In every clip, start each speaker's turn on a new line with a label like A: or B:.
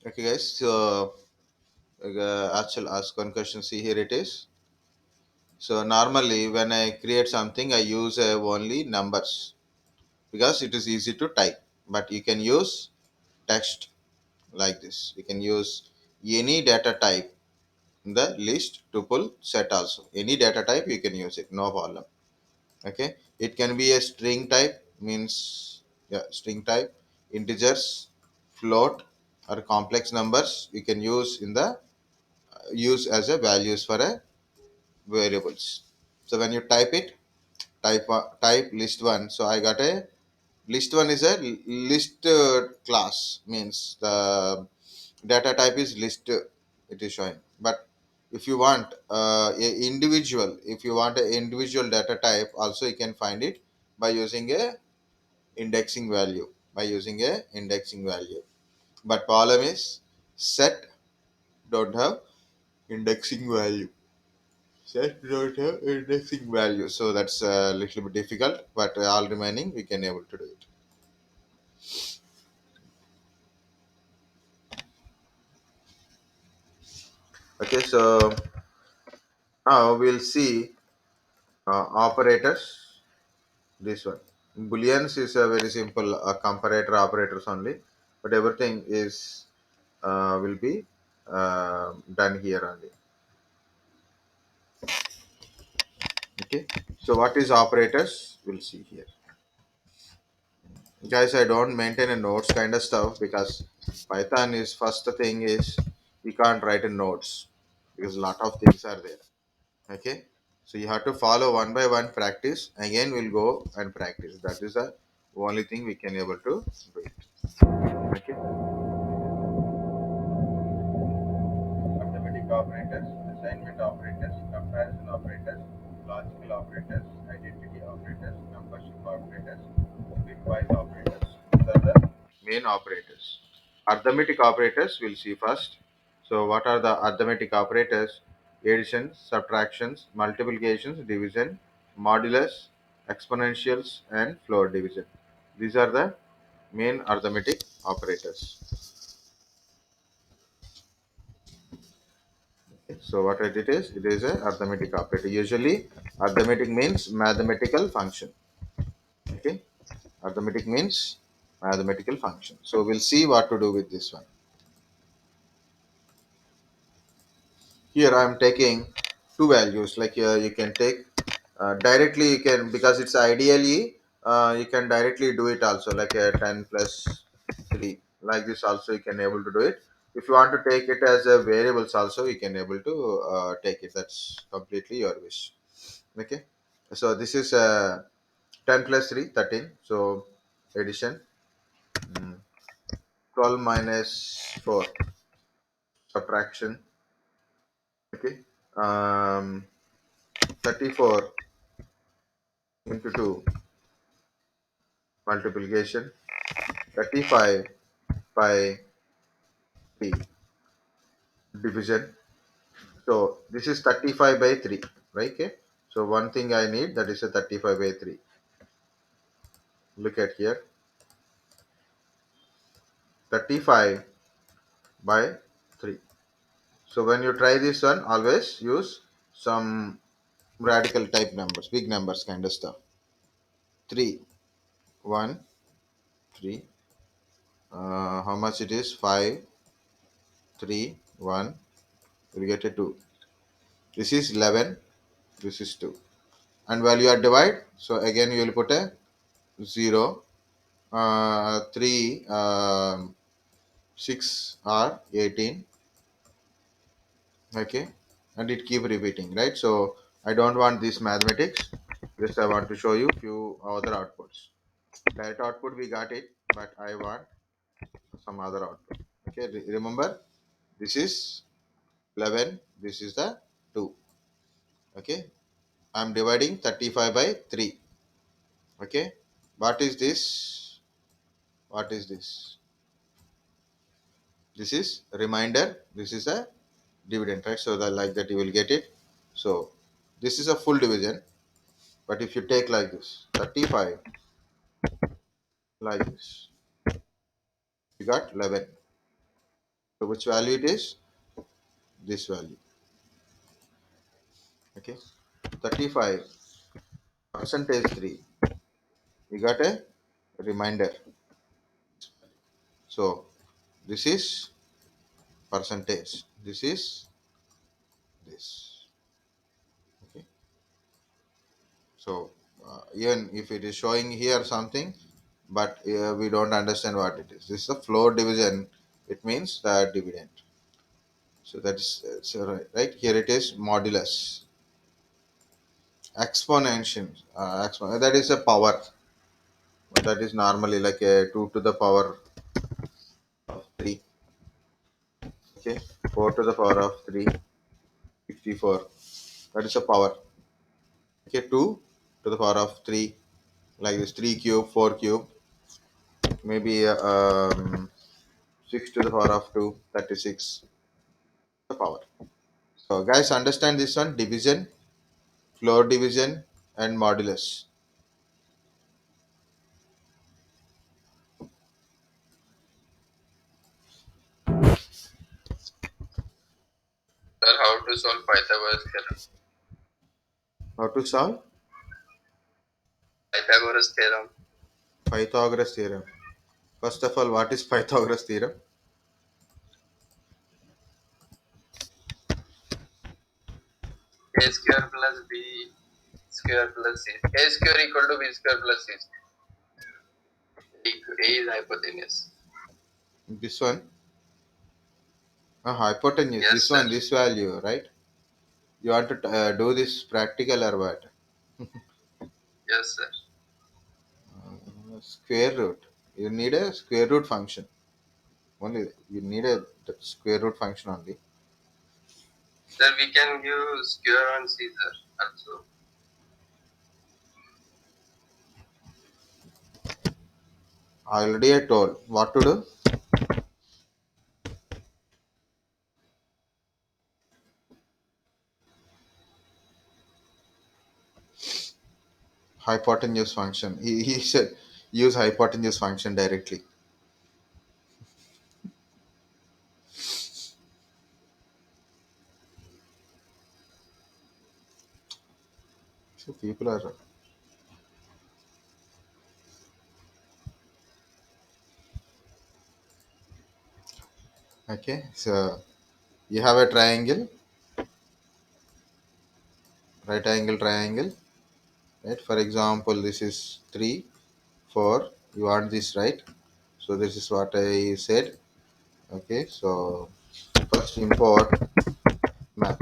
A: Okay, guys. So actual ask one question. See, here it is. So normally when I create something, I use only numbers because it is easy to type. But you can use text like this. You can use any data type in the list, tuple, set also. Any data type you can use it. No problem. Okay, it can be a string type, means yeah, string type, integers, float, or complex numbers you can use in the use as a values for a variables. So when you type it, type list one. So I got a list one is a list class, means the data type is list, it is showing. But if you want if you want an individual data type also, you can find it by using a indexing value, but problem is set don't have indexing value. Set don't have indexing value, so that's a little bit difficult, but all remaining we can able to do it. Okay, so now we'll see operators. This one, booleans is a very simple comparator operators only, but everything is will be done here only. Okay, so what is operators, we'll see here. Guys, I don't maintain a notes kind of stuff because Python is first thing is we can't write in notes because a lot of things are there. Okay, so you have to follow one by one practice. Again, we'll go and practice. That is the only thing we can able to do it. Okay, arithmetic operators, assignment operators, comparison operators, logical operators, identity operators, numbership operators, bitwise operators. These are the main operators. Arithmetic operators we'll see first. So what are the arithmetic operators? Addition, subtractions, multiplications, division, modulus, exponentials, and floor division. These are the main arithmetic operators. So what it is? It is a arithmetic operator. Usually, arithmetic means mathematical function. Okay, arithmetic means mathematical function. So we'll see what to do with this one. Here I am taking two values. Like you can take directly. You can, because it's ideally you can directly do it also, like a 10 plus 3 like this also you can able to do it. If you want to take it as a variables also, you can able to take it. That's completely your wish. Okay, so this is 10 plus 3 13. So addition, mm, 12 minus 4 subtraction. Okay, 34 into 2 multiplication, 35 by 3 division. So this is 35 by 3, right? Okay, so one thing I need, that is a 35 by 3. Look at here, 35 by 3. So when you try this one, always use some radical type numbers, big numbers kind of stuff. 3 1 3, how much it is? 5 3 1, you get a 2. This is 11, this is 2. And while you are divide, so again you will put a 0, 3, 6 or 18. Okay, and it keep repeating, right? So I don't want this mathematics, just I want to show you few other outputs. Direct output we got it, but I want some other output. Okay, remember, this is 11, this is the 2. Okay, I'm dividing 35 by 3. Okay, what is this? What is this? This is reminder, this is a dividend, right? So that like that you will get it. So this is a full division, but if you take like this 35 like this, you got 11. So which value it is? This value. Okay. 35 percentage 3. We got a reminder. So this is percentage. This is this. Okay. So even if it is showing here something, but we don't understand what it is. This is a floor division. It means the dividend. So that's so right here it is modulus exponential. That is a power. That is normally like a 2 to the power of 3. Okay, 4 to the power of 3, 64. That is a power. Okay, 2 to the power of 3, like this 3 cube, 4 cube, maybe 6 to the power of 2, 36. The power. So, guys, understand this one division, floor division, and modulus.
B: Sir, how to solve Pythagoras theorem?
A: How to solve
B: Pythagoras theorem.
A: Pythagoras theorem? First of all, what is Pythagoras theorem?
B: A square plus B square plus C. A square equal to B square plus C. A is hypotenuse.
A: This one, hypotenuse.
B: Yes,
A: This
B: sir.
A: one, this value, right? You want to do this practical or what?
B: Yes, sir.
A: Square root. You need a square root function. Only you need a square root function only.
B: Sir, we can give square on C, sir. Also,
A: Already I told what to do. Hypotenuse function. He said use hypotenuse function directly. So people are okay. So you have a triangle, right angle triangle, right? For example, this is 3, 4. You want this, right? So this is what I said. Okay. So first import math,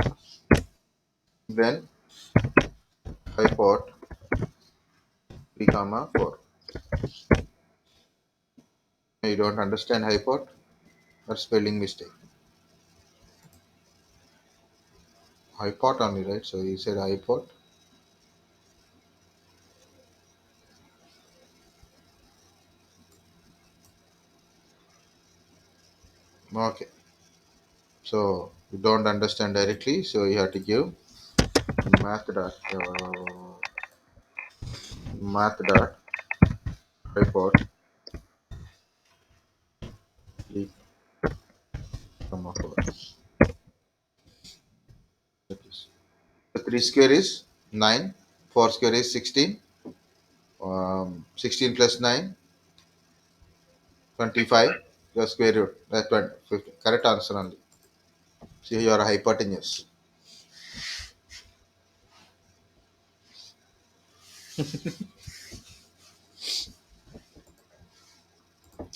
A: then hypot 3 comma 4. You don't understand hypot or spelling mistake. Hypot only, right? So you said hypot. Okay. So you don't understand directly, so you have to give math dot math dot report 3 comma 4. That is. The 3 square is 9, 4 square is 16, 16 plus 9, 25. The square root, that's 20, 50. Correct answer only. See, your hypotenuse.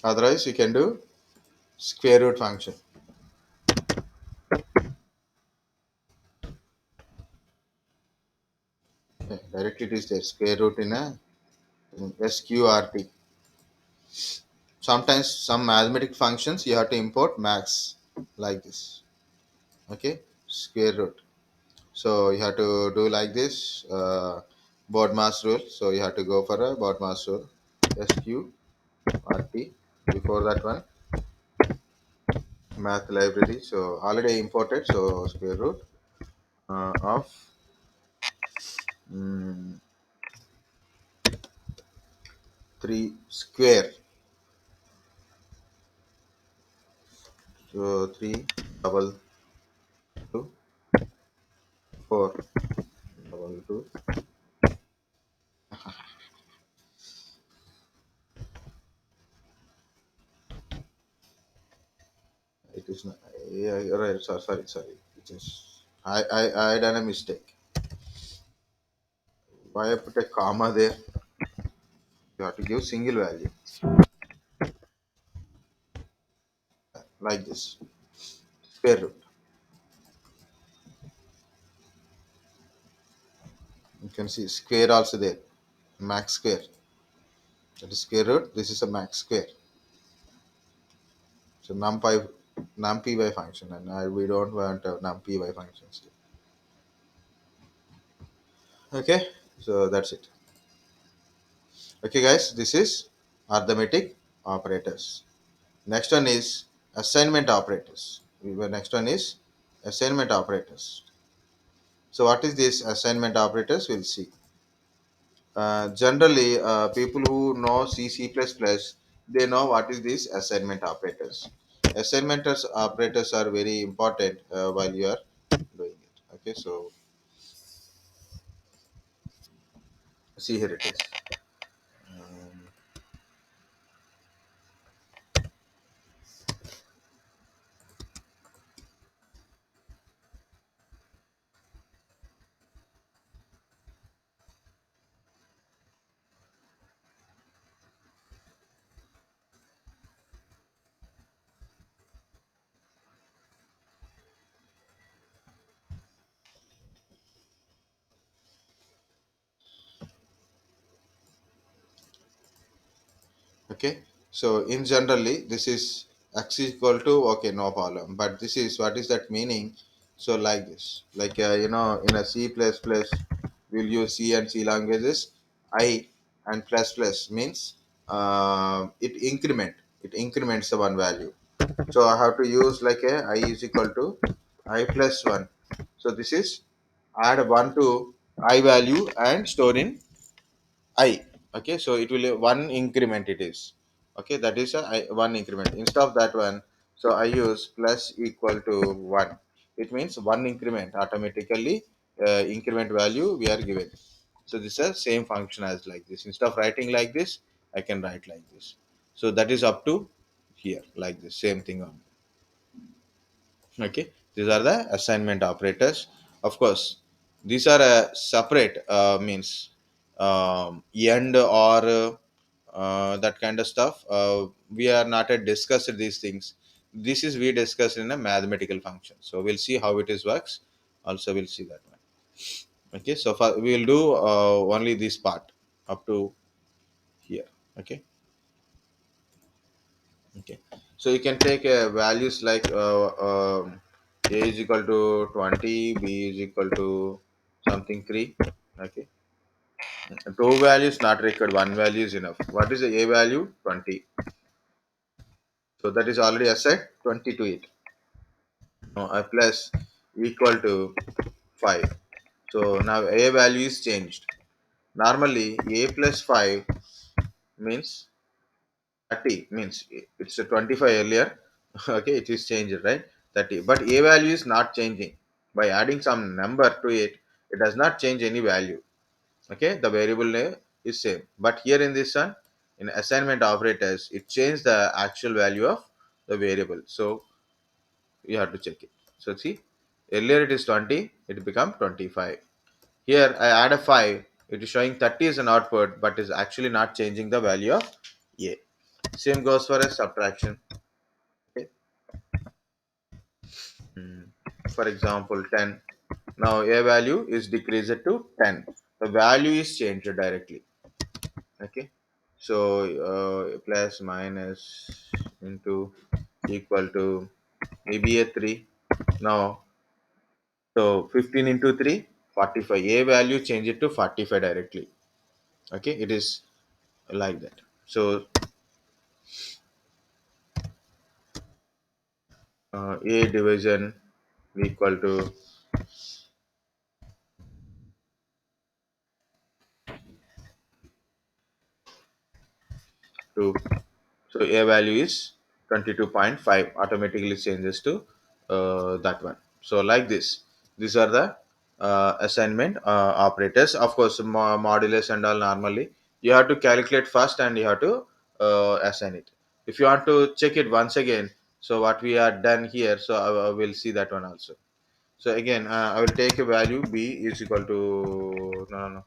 A: Otherwise, you can do square root function. Okay, directly it is there. Square root in a in SQRT. Sometimes some mathematical functions you have to import max like this. Okay, square root. So you have to do like this. BODMAS rule. So you have to go for a BODMAS rule. SQRT. Before that one, math library. So already imported. So square root of mm, 3 square. So 3 double 2 4 double 2. It is not. Yeah, right. Sorry. It is. I done a mistake. Why I put a comma there? You have to give single value like this. Square root. You can see square also there. Max square. That is square root. This is a max square. So numpy by function, and we don't want numpy by functions. Okay, so that's it. Okay, guys, this is arithmetic operators. Next one is assignment operators. Next one is assignment operators. So what is this assignment operators? We'll see. Generally, people who know C++, they know what is these assignment operators. Operators are very important while you are doing it. Okay, so see here it is. Okay, so in generally this is x is equal to, okay, no problem, but this is what is that meaning? So like this, like in a C++, we'll use C and C languages. I and plus plus means it increments the one value. So I have to use like a I is equal to I plus 1. So this is add 1 to I value and store in I. Okay, so it will one increment it is. Okay, that is a one increment. Instead of that one, so I use plus equal to 1. It means one increment automatically, increment value we are given. So this is the same function as like this. Instead of writing like this, I can write like this. So that is up to here like this, same thing on. Okay, these are the assignment operators. Of course, these are a separate means end or that kind of stuff. We are not at discussed these things. This is we discussed in a mathematical function. So we'll see how it is works. Also, we'll see that one. Okay, so far we will do only this part up to here. Okay. Okay, so you can take values like a is equal to 20, b is equal to something 3. Okay, two values not required, one value is enough. What is the a value? 20. So that is already assigned 20 to it. Now a plus equal to 5. So now a value is changed. Normally a plus 5 means 30, means it's a 25 earlier. Okay, it is changed, right? 30, but a value is not changing. By adding some number to it, it does not change any value. Okay, the variable name is same, but here in this one, in assignment operators, it changed the actual value of the variable. So you have to check it. So see, earlier it is 20, it become 25. Here I add a 5, it is showing 30 as an output, but is actually not changing the value of a. Same goes for a subtraction. Okay. For example, 10. Now a value is decreased to 10. The value is changed directly. Okay. So plus minus into equal to maybe a 3. Now, so 15 into 3, 45. A value change it to 45 directly. Okay. It is like that. So a division equal to 2. So a value is 22.5 automatically changes to that one. So like this, these are the assignment operators. Of course, modulus and all, normally you have to calculate first and you have to assign it. If you want to check it once again, so what we are done here, so I will see that one also. So again, I will take a value b is equal to, no,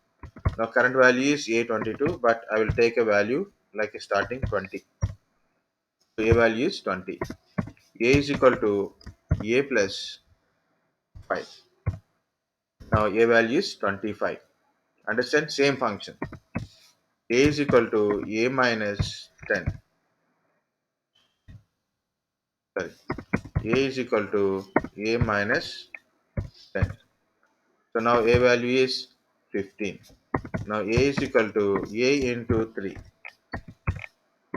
A: now current value is a22, but I will take a value like a starting 20. So a value is 20. A is equal to a plus 5. Now a value is 25. Understand? Same function. A is equal to a minus 10. Sorry. A is equal to a minus 10. So now a value is 15. Now a is equal to a into 3.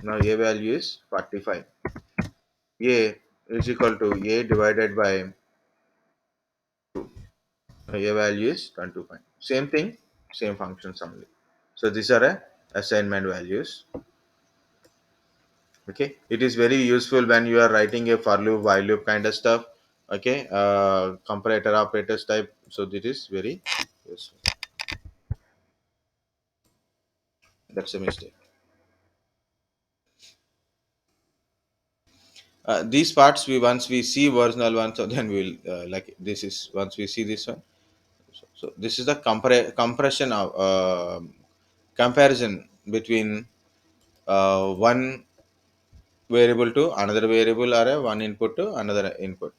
A: Now a value is 45. A is equal to a divided by 2. Now a value is 22. Same thing, same functions only. So these are assignment values. Okay, it is very useful when you are writing a for loop, while loop kind of stuff. Okay, comparator operators type. So this is very useful. That's a mistake. These parts, we once we see original one, so then we'll like this is once we see this one. So this is the compression of comparison between one variable to another variable, or a one input to another input.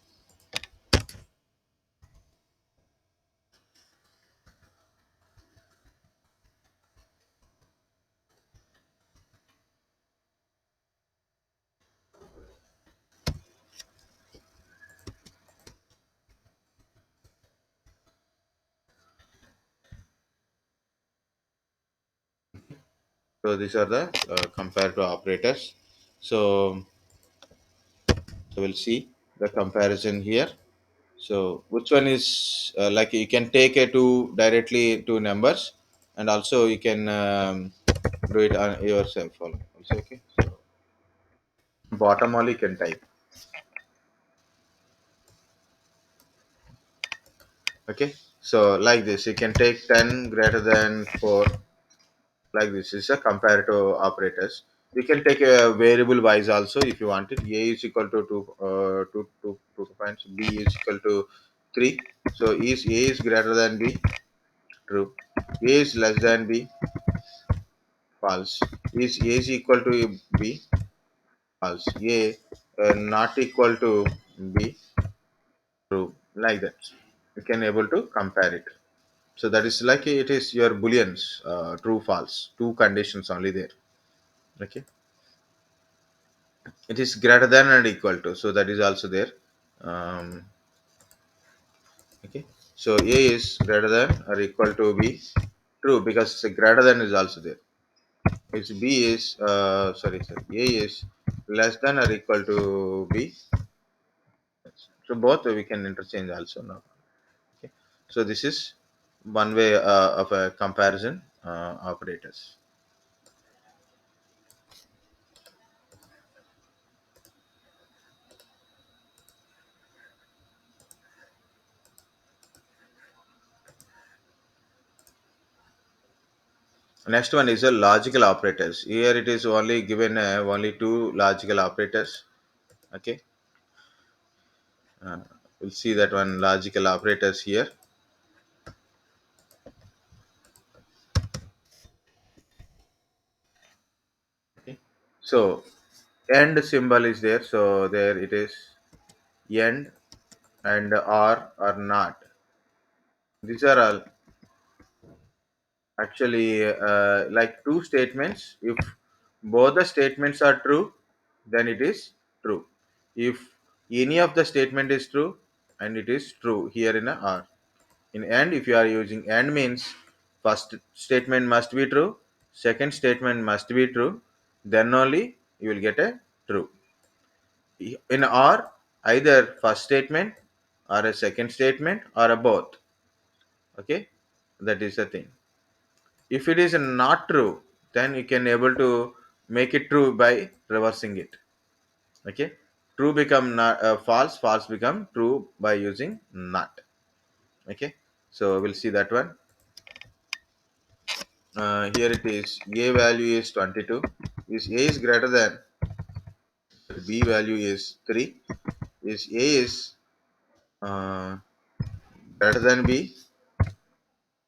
A: So these are the comparative operators. So we'll see the comparison here. So which one is like you can take a two directly two numbers, and also you can do it on yourself also. Okay. So bottom only you can type. Okay. So like this, you can take 10 greater than 4. Like this is a comparative operators. You can take a variable wise also if you want it. A is equal to 2 points. B is equal to 3. So is A is greater than B? True. A is less than B? False. Is A is equal to B? False. A not equal to B? True. Like that. You can able to compare it. So that is like it is your booleans, true, false. Two conditions only there. Okay. It is greater than and equal to. So that is also there. Um, okay. So A is greater than or equal to B. True, because greater than is also there. It's B is sorry, A is less than or equal to B. So both we can interchange also now. Okay. So this is one way of a comparison operators. Next one is a logical operators. Here it is only given only two logical operators. Okay. Uh, we'll see that one logical operators here. Okay. So end symbol is there. So there it is end and or not. These are all actually like two statements. If both the statements are true, then it is true. If any of the statement is true, and it is true here in a or. In and, if you are using and, means first statement must be true, second statement must be true, then only you will get a true. In or, either first statement or a second statement or a both. Okay, that is the thing. If it is not true, then you can able to make it true by reversing it. Okay, true become not false, false become true by using not. Okay, so we'll see that one. Here it is, a value is 22. Is a is greater than b value is 3? Is a is uh, greater than b?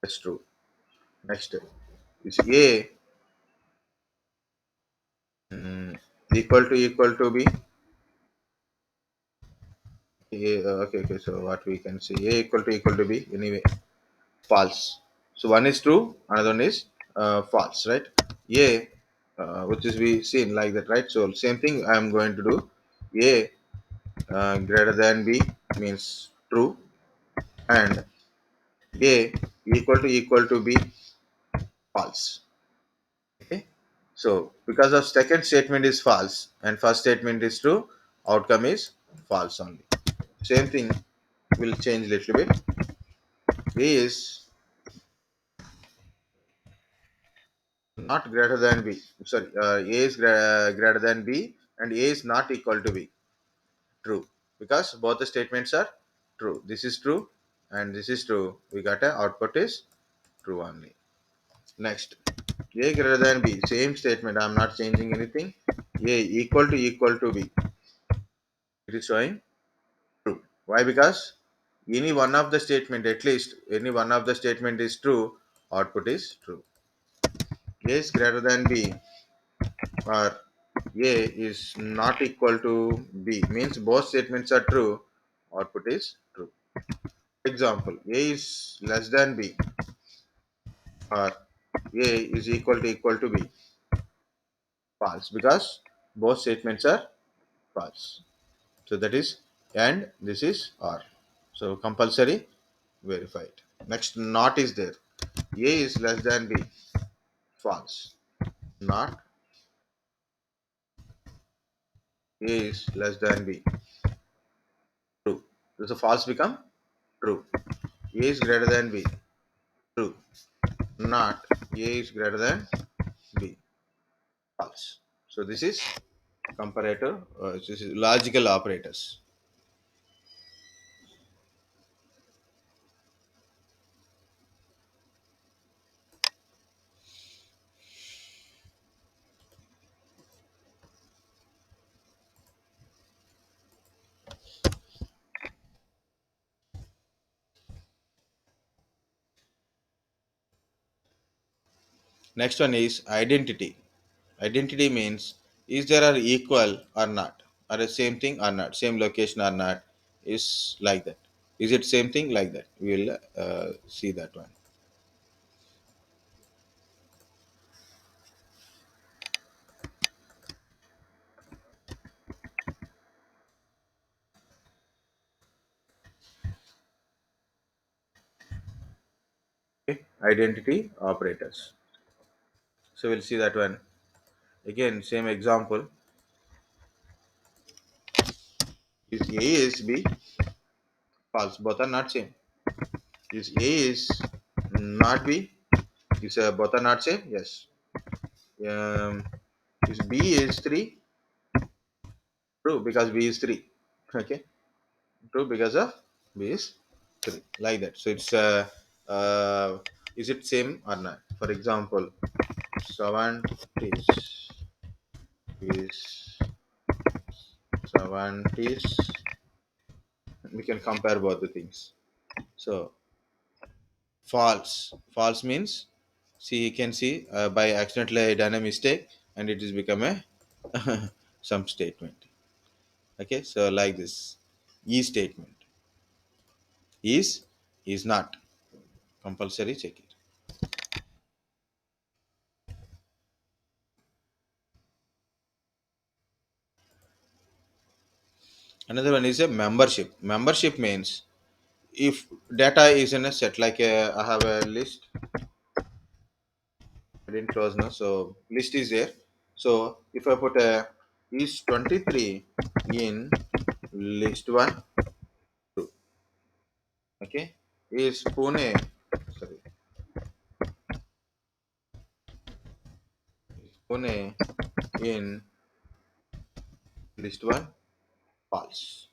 A: That's true. Next, is a mm, equal to b? Okay, okay, so what we can say, a equal to b, anyway, false. So one is true, another one is false, right? A, which is we seen like that, right? So same thing I am going to do. A greater than b means true, and a equal to b, false. Okay, so because of second statement is false and first statement is true, outcome is false only. Same thing will change little bit. A is not greater than b. Sorry, a is greater than b, and a is not equal to b. True, because both the statements are true. This is true, and this is true. We got a output is true only. Next, a greater than b. Same statement. I am not changing anything. A equal to b. It is showing true. Why? Because any one of the statement, at least any one of the statement is true, output is true. A is greater than b, or A is not equal to B means both statements are true, output is true. Example, A is less than B, or A is equal to B, false, because both statements are false. So that is, and this is or. So compulsory verified. Next, not is there. A is less than B, false. Not A is less than B, true. So false become true. A is greater than B, true. Not A is greater than B, false. So this is comparator, this is logical operators. Next one is identity. Identity means is there are equal or not, or the same thing or not, same location or not, is like that. Is it same thing like that? We will see that one. Okay. Identity operators. So we'll see that one. Again, same example. Is A is B, false. Both are not same. Is A is not B? Is both are not same? Yes. Um, is B is 3? True, because B is 3. Okay. True, because of B is 3. Like that. So it's is it same or not? For example, 7 is 7 is, we can compare both the things. So false. False means, see, you can see by accidentally I done a mistake and it is become a some statement. Okay, so like this, e statement is not compulsory, check it. Another one is a membership. Membership means if data is in a set, like I have a list, I didn't close now, so list is there. So if I put a is 23 in list 1, okay, is Pune, sorry, Pune in list 1 false.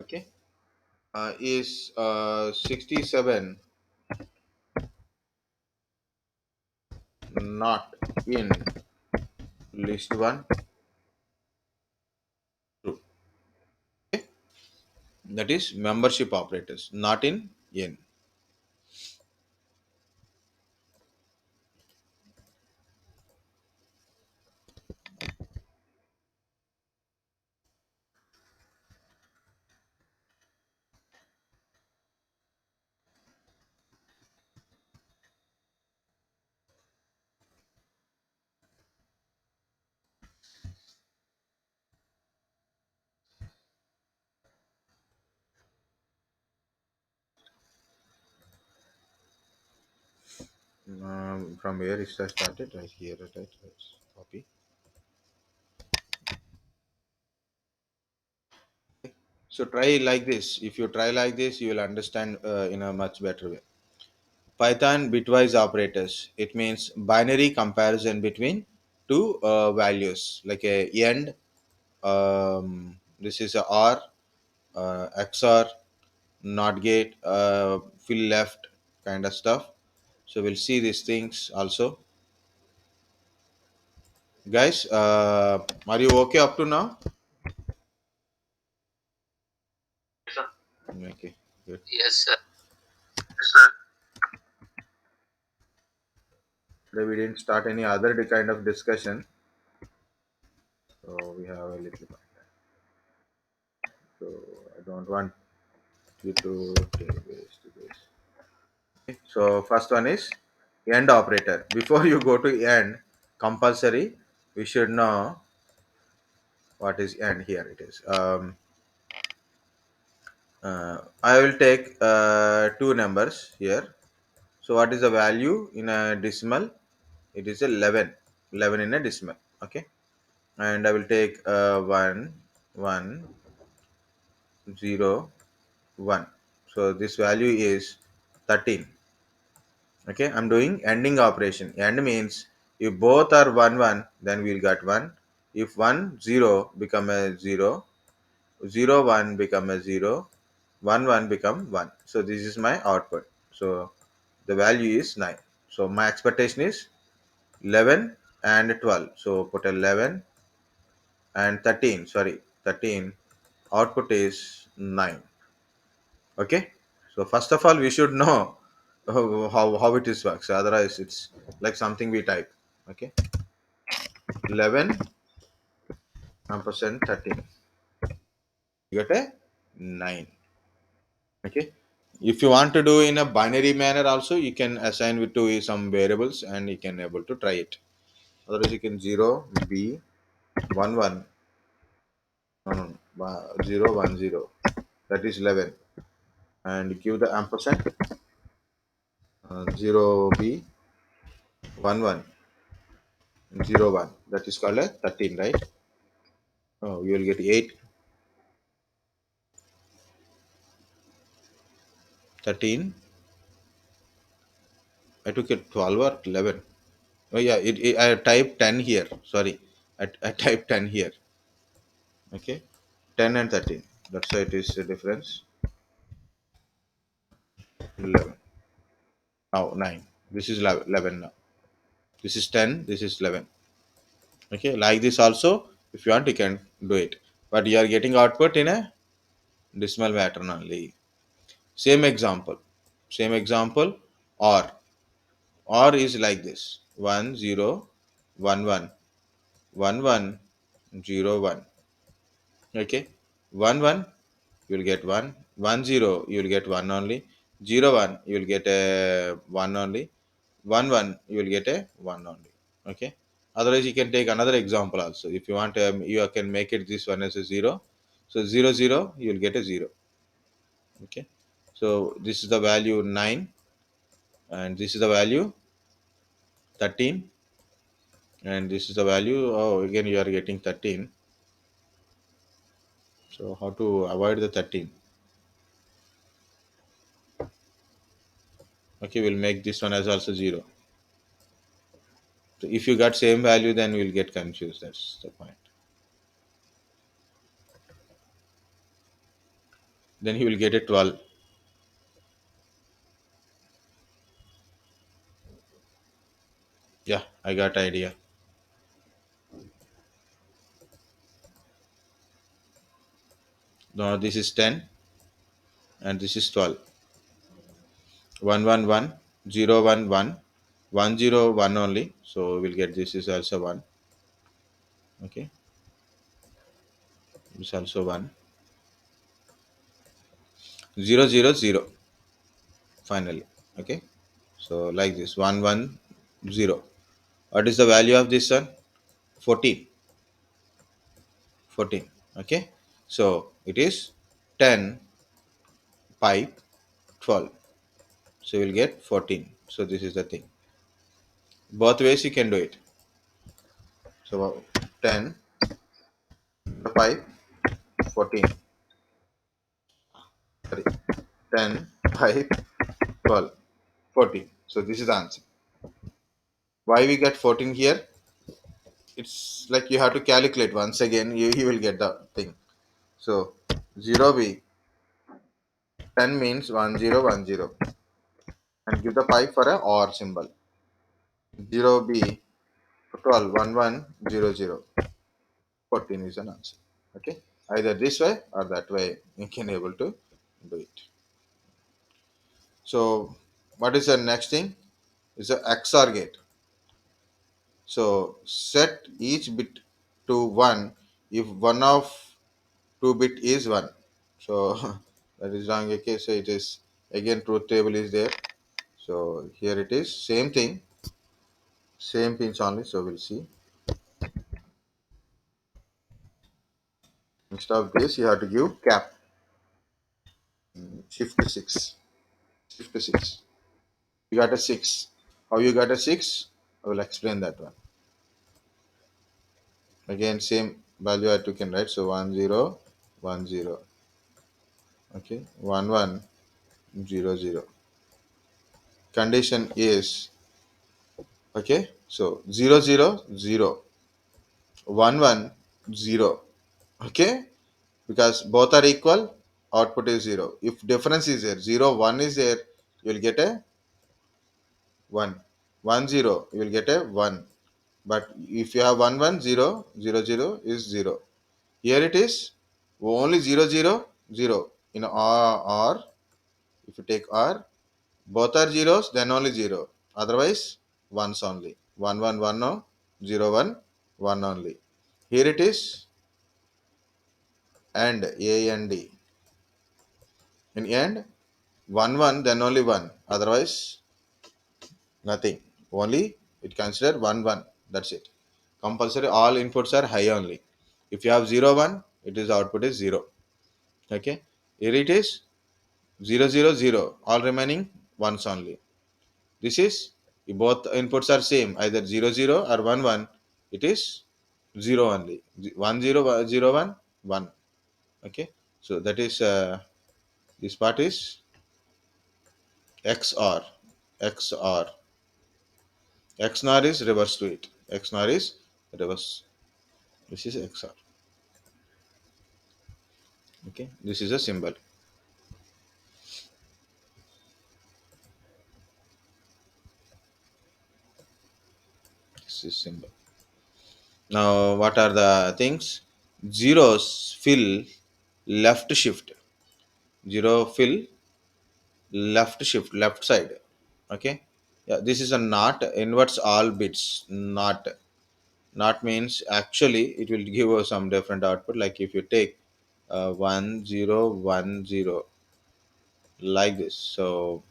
A: Okay. Is 67 not in list 1 true? Okay. That is membership operators, not in. From where is I started? Right here, right? Let's copy. So try like this. If you try like this, you will understand in a much better way. Python bitwise operators. It means binary comparison between two values, like a end. This is a or, XOR, not gate, fill left kind of stuff. So we'll see these things also, guys. Are you okay up to now? Okay, good.
B: Yes, sir. Yes, sir.
A: Today we didn't start any other kind of discussion, so we have a little bit. So I don't want you to take this. So first one is end operator. Before you go to end, compulsory we should know what is end. Here it is. I will take two numbers here. So what is the value in a decimal? It is 11. 11 in a decimal. Okay. And I will take 1, 1, 0, 1. So this value is 13. Okay, I'm doing ending operation. End means if both are 1 1, then we'll get 1. If 1 0 become a 0, 0 1 become a 0, 1 1 become 1. So this is my output. So the value is 9. So my expectation is 11 and 12. So put 11 and 13. Sorry, 13. Output is 9. Okay. So first of all, we should know how it is works. Otherwise, it's like something we type. Okay. 11 ampersand 13. You get a 9. Okay. If you want to do in a binary manner also, you can assign it to some variables and you can able to try it. Otherwise, you can 0 b 1 1, no, no, no, 0 1 0. That is 11. And give the ampersand 0 b 1 1 0 1. That is called a 13, right? Oh, you will get 8, 13. I took it 12 or 11. Oh, yeah, I typed 10 here. Sorry. I typed 10 here. Okay. 10 and 13. That's why it is a difference. 11. Oh, 9. This is 11 now. This is 10. This is 11. Okay. Like this also, if you want, you can do it. But you are getting output in a decimal pattern only. Same example. Same example. Or. Or is like this: 1 0 1 1 1 1 0 1. Okay. 1 1 you will get 1, 1 0 you will get 1 only, 0 1 you will get a 1 only, 1 1 you will get a 1 only. Okay. Otherwise, you can take another example also. If you want, you can make it this one as a 0. So 0 0 you will get a 0. Okay. So this is the value 9 and this is the value 13 and this is the value. Oh, again you are getting 13. So how to avoid the 13? Okay, we'll make this one as also 0. So if you got same value, then we'll get confused. That's the point. then he will get a 12. Yeah, I got idea. Now this is 10 and this is 12. 111 011 101 only, so we'll get this is also 1. Okay, this is also 1. 000 finally. Okay, so like this 110. What is the value of this one? 14. 14. Okay, so it is 10 pipe 12, so we'll get 14. So this is the thing, both ways you can do it. So 10 pipe 14, sorry, 10 pipe 12, 14. So this is the answer. Why we get 14 here? It's like you have to calculate once again, you will get the thing. So 0 b 10 means 1010, and give the pipe for a or symbol. 0 b 12 1100, 14 is an answer. Okay, either this way or that way you can able to do it. So what is the next thing? Is a XOR gate. So set each bit to 1 if one of 2 bit is 1. So that is wrong. Okay, so it is again truth table is there. So here it is same thing, same pins only. So we'll see. Instead of this, you have to give cap. Shift 6. Shift 6. You got a 6. How you got a 6? I will explain that one. Again, same value I took in, right? So 1010. Okay, 1100. Condition is okay. So 000, 110. Okay, because both are equal, output is 0. If difference is there, 0 1 is there, you will get a 1. 10, you will get a 1. But if you have 11000 is 0. Here it is only 000. In or if you take or, both are zeros, then only 0. Otherwise, ones only. 111 no, 01 1 only. Here it is and A and D. In end, 1 1, then only 1. Otherwise, nothing. Only it consider 1 1. That's it. Compulsory all inputs are high only. If you have 0 1, it is output is 0. Okay. Here it is 0 0 0. All remaining ones only. This is if both inputs are same, either 0 0 or 1 1. It is 0 only. 1 0 0 1 1. Okay. So that is this part is XOR. XOR. XNOR is reverse to it. XNOR is reverse. This is XOR. Okay. This is a symbol. This is symbol. Now, what are the things? Zeros fill left shift. Zero fill left shift, left side. Okay. Yeah, this is a not inverts all bits. Not means actually it will give us some different output. Like if you take 1010 like this, so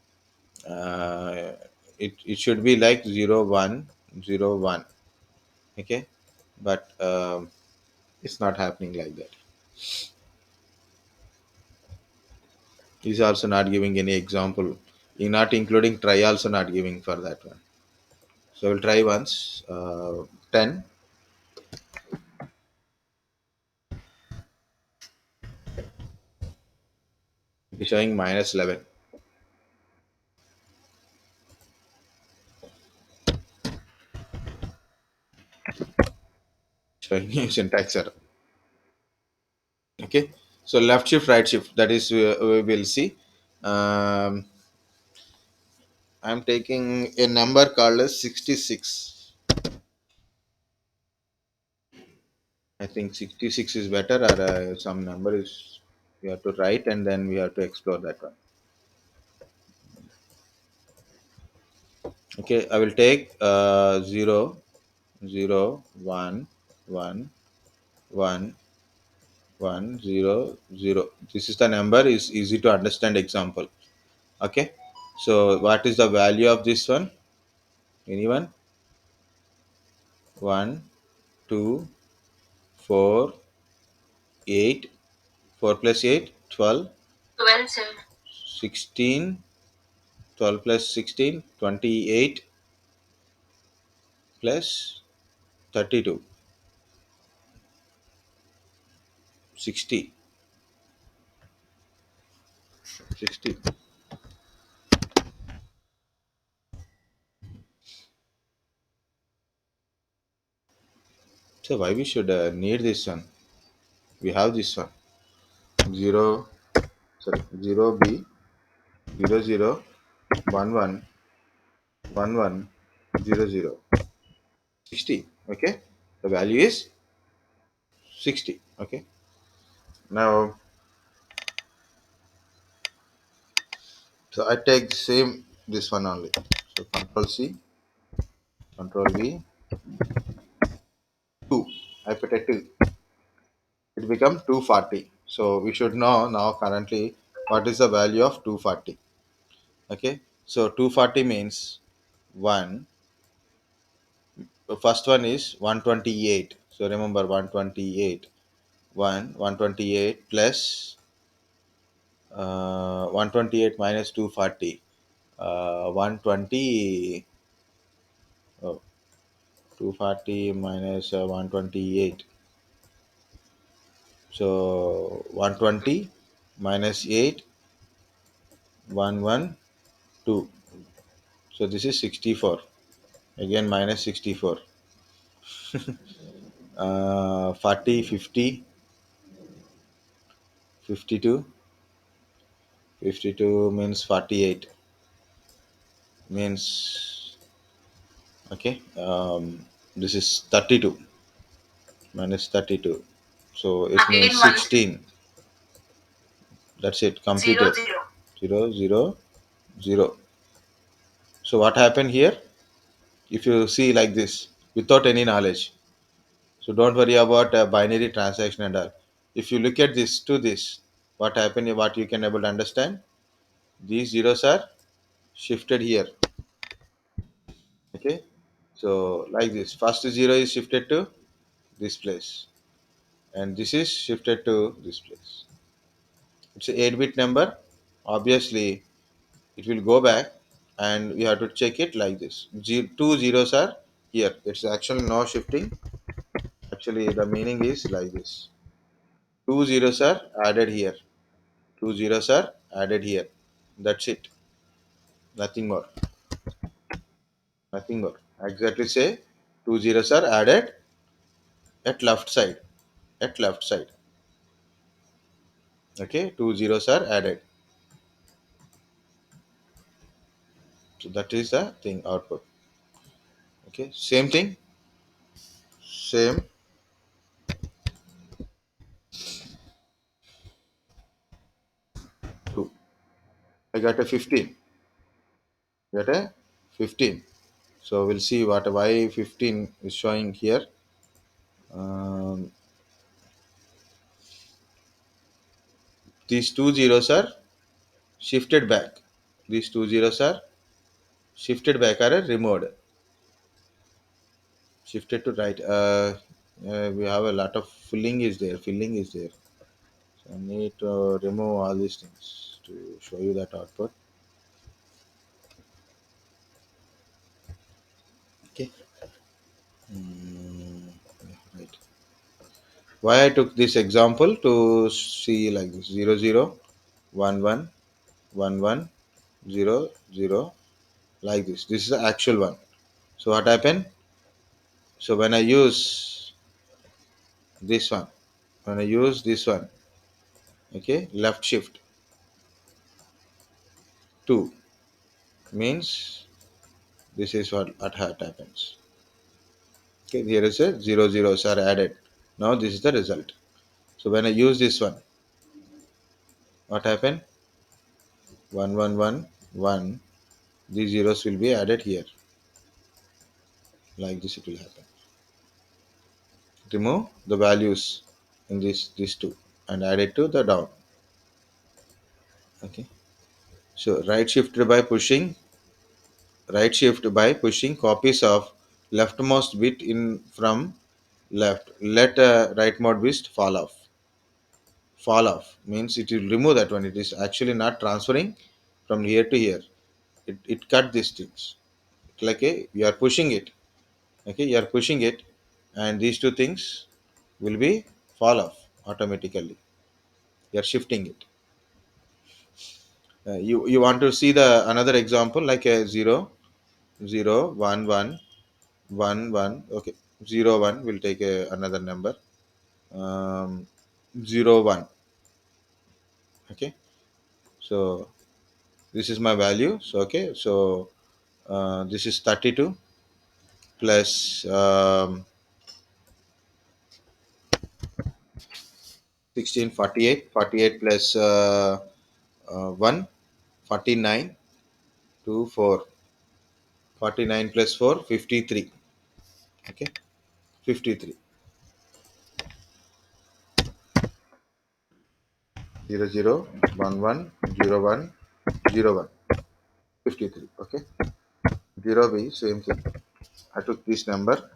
A: it should be like 0101. Okay, but it's not happening like that. He's also not giving any example. He not including try also not giving for that one. So we'll try once. 10 is showing -11. Showing syntax error. Okay. So left shift, right shift. That is we will see. Um, I'm taking a number called as 66. I think 66 is better, or some number is we have to write and then we have to explore that one. Okay, I will take 0, 0, 1, 1, 1, 1, 0, 0. This is the number, is easy to understand example. Okay, so what is the value of this one? Anyone? 1, 2, 4, 8, 4 plus 8, 12, 12, sir. 16, 12 plus 16, 28 plus 32, 60, 60. So why we should need this one? We have this one. 0, sorry, 0 B, 0 0, 1 1, 1 1, 0 0, 60. Okay, the value is 60. Okay, now so I take same this one only. So control C, control V, 2. I put a 2. It become 240. So we should know now currently what is the value of 240. Okay, so 240 means 1. The first one is 128. So remember 128. 128 plus 128 minus 240. 120. Oh, 240 minus 128. So 120 minus 8, 112. So this is 64. Again minus 64. 40, 50, 52. 52 means 48. Means, okay. This is 32 minus 32. So it means 16. That's it. Completed. 0, 0, 0. So what happened here? If you see like this without any knowledge, so don't worry about binary transaction and all. If you look at this to this, what happened? What you can able to understand? These zeros are shifted here. Okay, so like this, first zero is shifted to this place, and this is shifted to this place. It's a 8-bit number. Obviously, it will go back, and we have to check it like this. Two zeros are here. It's actually no shifting. Actually, the meaning is like this. Two zeros are added here. Two zeros are added here. That's it. Nothing more. Nothing more. Exactly say two zeros are added at left side. At left side. Okay, two zeros are added. So that is the thing output. Okay, same thing. Same two. I got a 15. Got a 15. So we'll see what why 15 is showing here. Um, these two zeros are shifted back. These two zeros are shifted back or removed. Shifted to right. We have a lot of filling is there. Filling is there. So I need to remove all these things to show you that output. Okay. Mm, yeah, right. Why I took this example to see like this 0 0 1 1 1 1 0 0 like this. This is the actual one. So what happened? So when I use this one, when I use this one, Okay, left shift 2 means this is what happens. Okay, here is a zero zeros are added. Now this is the result. So when I use this one, what happened? 1 1 1 1. These zeros will be added here. Like this, it will happen. Remove the values in this these two and add it to the down. Okay. So right shift by pushing copies of leftmost bit in from left. Let right mode bit fall off. Fall off means it will remove that one. It is actually not transferring from here to here. It cut these things. Like a you are pushing it. Okay, you are pushing it, and these two things will be fall off automatically. You are shifting it. You want to see the another example like a 0 0 1 1 1 1. Okay, 0 1. We'll take another number. um, 0 1. Okay, so this is my value. So okay, so this is 32 plus 16 48 48 plus 1 49 2 4 49 plus 4 53. Okay, 53 0 0 1 1 0 1 0 1 53. Okay, 0 b same thing. I took this number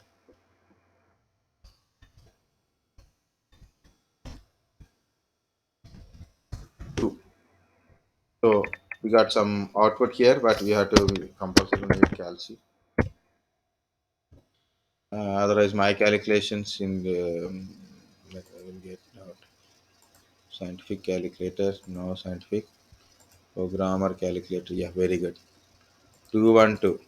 A: 2. So we got some output here, but we have to compulsory need calci. Otherwise, my calculations in the like I will get out. Scientific calculator, no scientific programmer calculator. Yeah, very good. 2 1 2.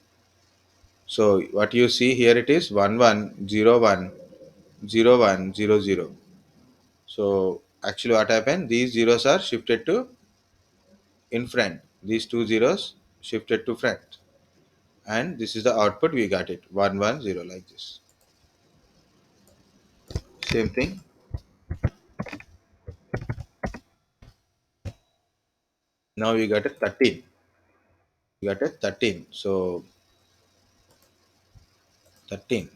A: So what you see here it is 1 1 0 1 0 1 0 0. So actually, what happened? These zeros are shifted to in front. These two zeros shifted to front, and this is the output. We got it 1 1 0 like this. Same thing. Now we got a 13. We got a 13. So 13.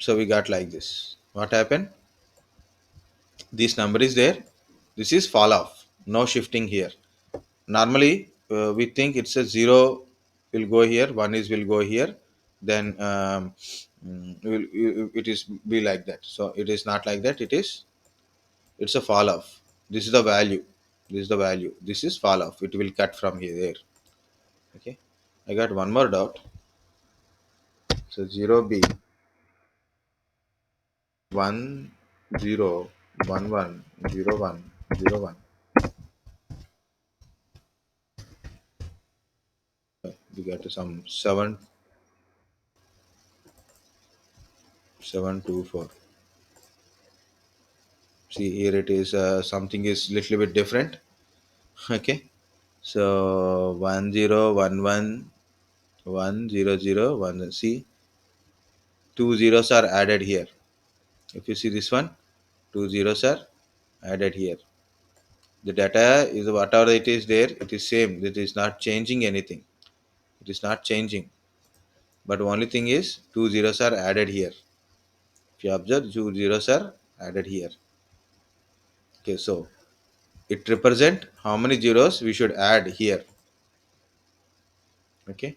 A: So we got like this. What happened? This number is there. This is fall off. No shifting here. Normally, we think it's a 0 will go here, 1 is will go here. Then it is be like that. So it is not like that. It's a fall off. This is the value. This is the value. This is fall off. It will cut from here there. Okay. I got one more doubt. So 0b 1 0 1 1 0 1 0 1. We got some 7 7 2 4. See here it is something is little bit different. Okay, so 1 0 1 1 1 0 0 1. See, two zeros are added here. If you see this one, two zeros are added here. The data is whatever it is there, it is same. It is not changing anything. It is not changing. But only thing is two zeros are added here. If you observe, two zeros are added here. Okay, so it represent how many zeros we should add here. Okay,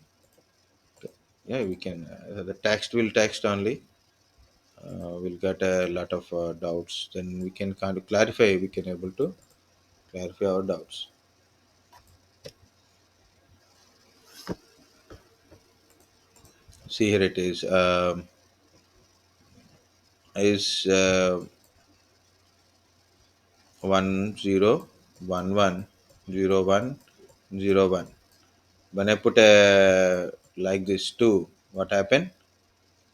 A: yeah, we can. The text will text only. We'll get a lot of doubts. Then we can kind of clarify. We can able to clarify our doubts. See here it is 1 0 1 1 0 1 When I put a like this two, what happened?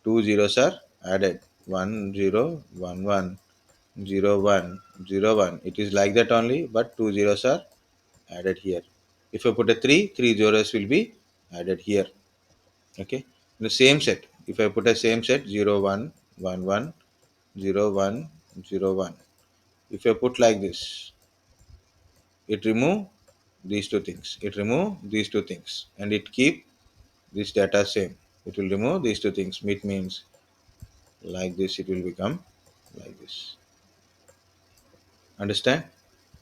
A: Two zeros are added. 1 0 1 1 zero one zero one. It is like that only, but two zeros are added here. If I put a three, three zeros will be added here. Okay. The same set. If I put a same set, zero one one one zero one zero one. If I put like this, it remove these two things. It remove these two things, and it keep this data same. It will remove these two things. It means like this. It will become like this. Understand?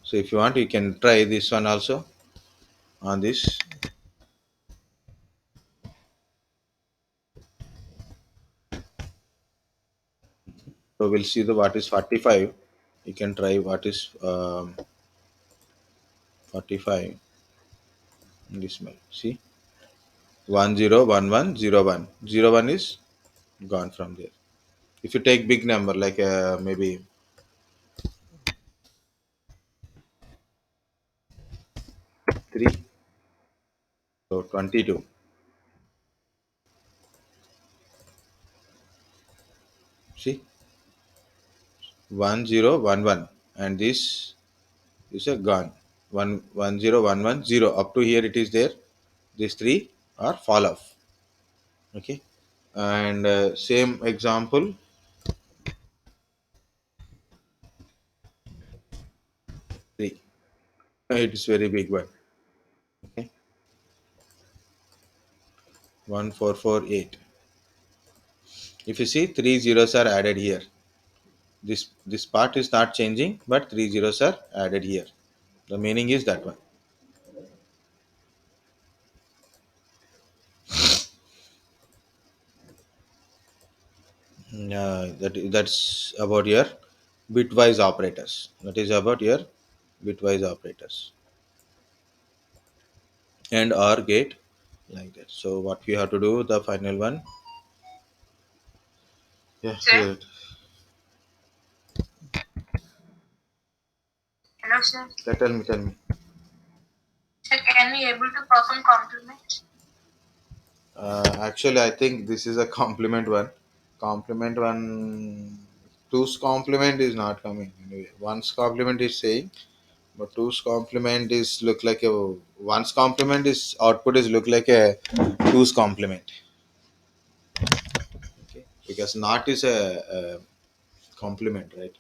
A: So if you want, you can try this one also on this. So we'll see the what is 45. You can try what is 45 in this mail. See, 101101 is gone from there. If you take big number like maybe 3, so 22. See, 1011, and this is a gone. 110110 up to here it is there. These three are fall off. Okay, and same example 3. It is very big one. Okay, 1448. If you see, three zeros are added here. This part is not changing, but three zeros are added here. The meaning is that one. That's about your bitwise operators. That is about your bitwise operators and OR gate like that. So what we have to do, the final one. Yeah,
B: Sir,
A: here.
B: hello sir.
A: Tell me.
B: Sir, can we able to perform complement?
A: Actually, I think this is a complement one. Complement one. Two's complement is not coming anyway. One's complement is saying, but two's complement is look like a one's complement is output is look like a two's complement. Okay, because not is a complement, right?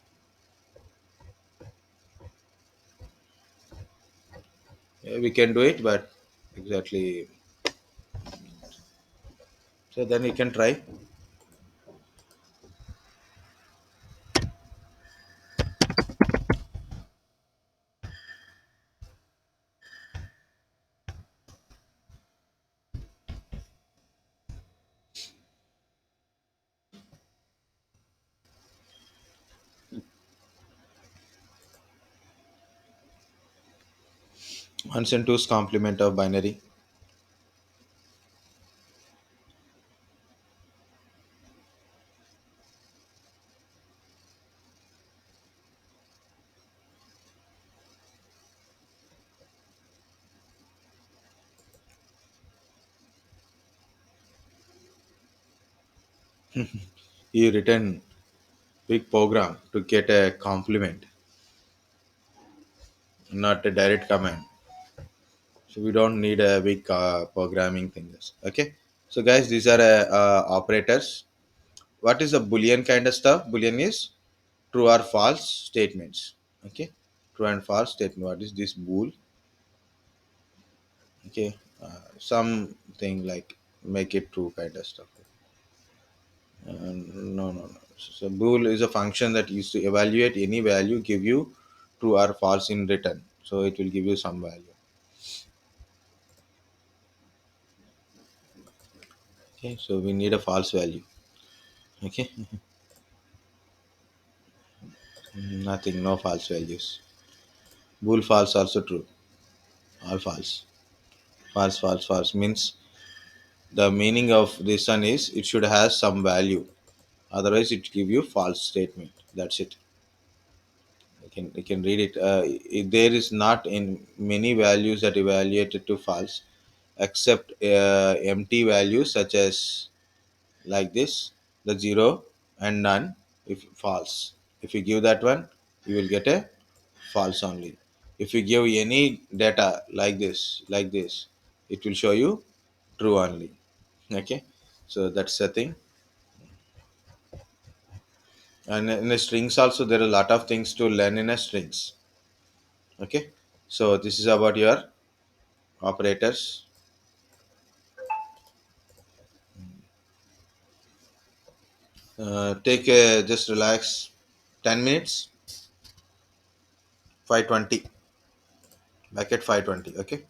A: Yeah, we can do it, but exactly. So then we can try. Ones and two's complement of binary. You written big program to get a complement, not a direct command. So we don't need a big programming things. Okay. So guys, these are operators. What is a boolean kind of stuff? Boolean is true or false statements. Okay. True and false statement. What is this bool? Okay. Something like make it true kind of stuff. No. So bool is a function that used to evaluate any value, give you true or false in return. So it will give you some value. Okay. So we need a false value. Okay. Nothing. No false values. Bool false also true. All false. False means the meaning of this one is it should have some value. Otherwise, it give you false statement. That's it. You can read it. There is not in many values that evaluated to false, except empty values such as like this, the zero and none if false. If you give that one, you will get a false only. If you give any data like this, it will show you true only. Okay, so that's the thing. And in the strings also, there are a lot of things to learn in a strings. Okay, so this is about your operators. Take a just relax 10 minutes. 5:20, back at 5:20. Okay.